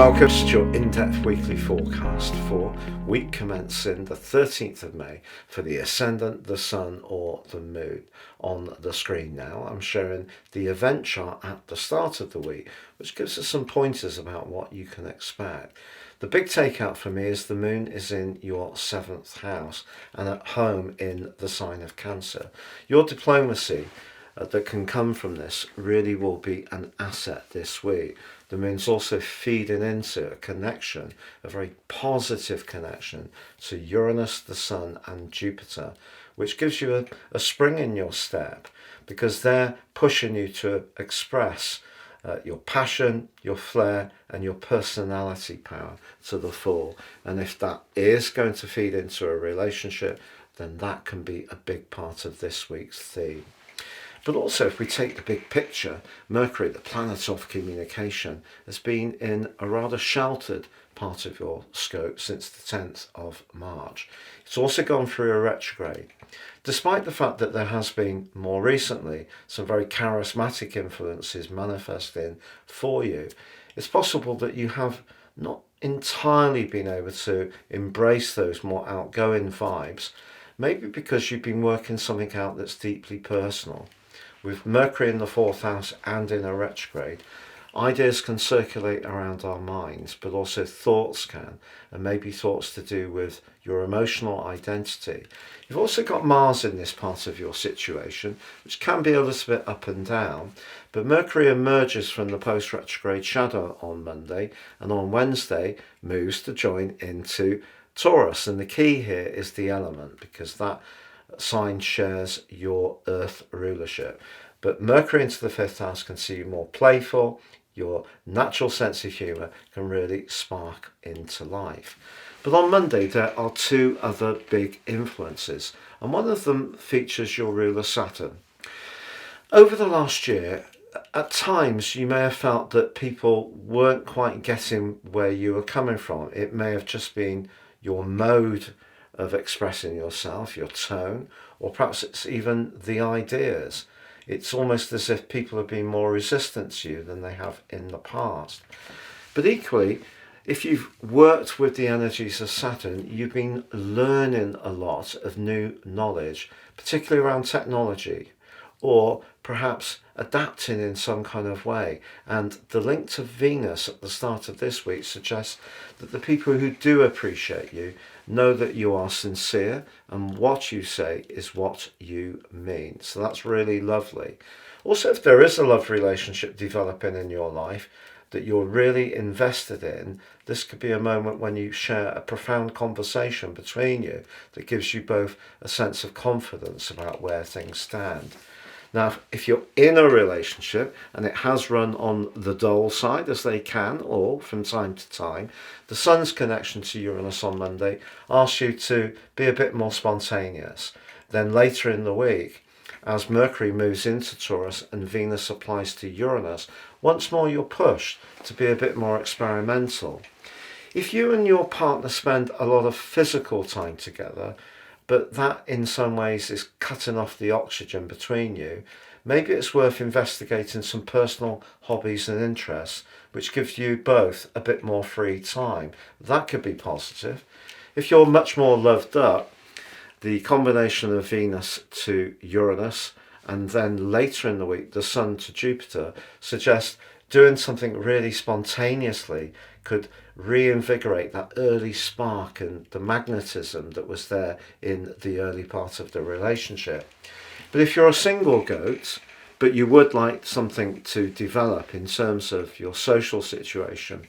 welcome to your in-depth weekly forecast for week commencing the 13th of May for the Ascendant, the Sun or the Moon. On the screen now I'm showing the event chart at the start of the week, which gives us some pointers about what you can expect. The big takeout for me is the Moon is in your 7th house and at home in the sign of Cancer. Your diplomacy that can come from this really will be an asset this week. The Moon's also feeding into a connection, a very positive connection to Uranus, the Sun and Jupiter, which gives you a spring in your step because they're pushing you to express your passion, your flair and your personality power to the full. And if that is going to feed into a relationship, then that can be a big part of this week's theme. But also, if we take the big picture, Mercury, the planet of communication, has been in a rather sheltered part of your scope since the 10th of March. It's also gone through a retrograde. Despite the fact that there has been more recently some very charismatic influences manifesting for you, it's possible that you have not entirely been able to embrace those more outgoing vibes, maybe because you've been working something out that's deeply personal. With Mercury in the 4th house and in a retrograde, ideas can circulate around our minds, but also thoughts can, and maybe thoughts to do with your emotional identity. You've also got Mars in this part of your situation, which can be a little bit up and down, but Mercury emerges from the post-retrograde shadow on Monday, and on Wednesday moves to join into Taurus. And the key here is the element, because that sign shares your earth rulership. But Mercury into the 5th house can see you more playful. Your natural sense of humour can really spark into life. But on Monday there are two other big influences, and one of them features your ruler Saturn. Over the last year, at times you may have felt that people weren't quite getting where you were coming from. It may have just been your mode of expressing yourself, your tone, or perhaps it's even the ideas. It's almost as if people have been more resistant to you than they have in the past. But equally, if you've worked with the energies of Saturn, you've been learning a lot of new knowledge, particularly around technology, or perhaps adapting in some kind of way. And the link to Venus at the start of this week suggests that the people who do appreciate you know that you are sincere and what you say is what you mean. So that's really lovely. Also, if there is a love relationship developing in your life that you're really invested in, this could be a moment when you share a profound conversation between you that gives you both a sense of confidence about where things stand. Now, if you're in a relationship and it has run on the dull side, as they can, or from time to time, the Sun's connection to Uranus on Monday asks you to be a bit more spontaneous. Then later in the week, as Mercury moves into Taurus and Venus applies to Uranus, once more you're pushed to be a bit more experimental. If you and your partner spend a lot of physical time together, but that in some ways is cutting off the oxygen between you, maybe it's worth investigating some personal hobbies and interests which gives you both a bit more free time. That could be positive. If you're much more loved up, the combination of Venus to Uranus and then later in the week the Sun to Jupiter suggests doing something really spontaneously could reinvigorate that early spark and the magnetism that was there in the early part of the relationship. But if you're a single goat, but you would like something to develop in terms of your social situation,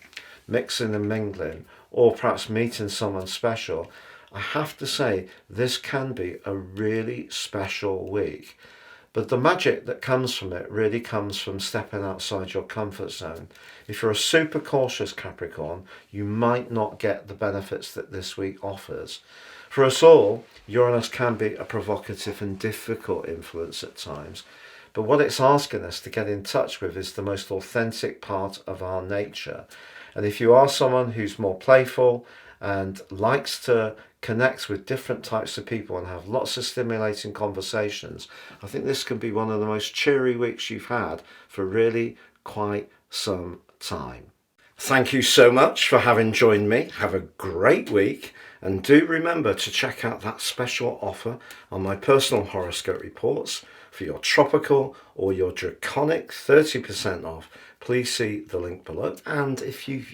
mixing and mingling, or perhaps meeting someone special, I have to say this can be a really special week. But the magic that comes from it really comes from stepping outside your comfort zone. If you're a super cautious Capricorn, you might not get the benefits that this week offers. For us all, Uranus can be a provocative and difficult influence at times, but what it's asking us to get in touch with is the most authentic part of our nature. And if you are someone who's more playful and likes to connect with different types of people and have lots of stimulating conversations, I think this can be one of the most cheery weeks you've had for really quite some time. Thank you so much for having joined me. Have a great week, and do remember to check out that special offer on my personal horoscope reports for your tropical or your draconic 30% off. Please see the link below, and if you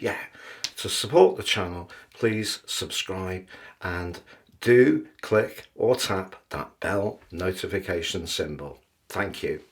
to support the channel, please subscribe and do click or tap that bell notification symbol. Thank you.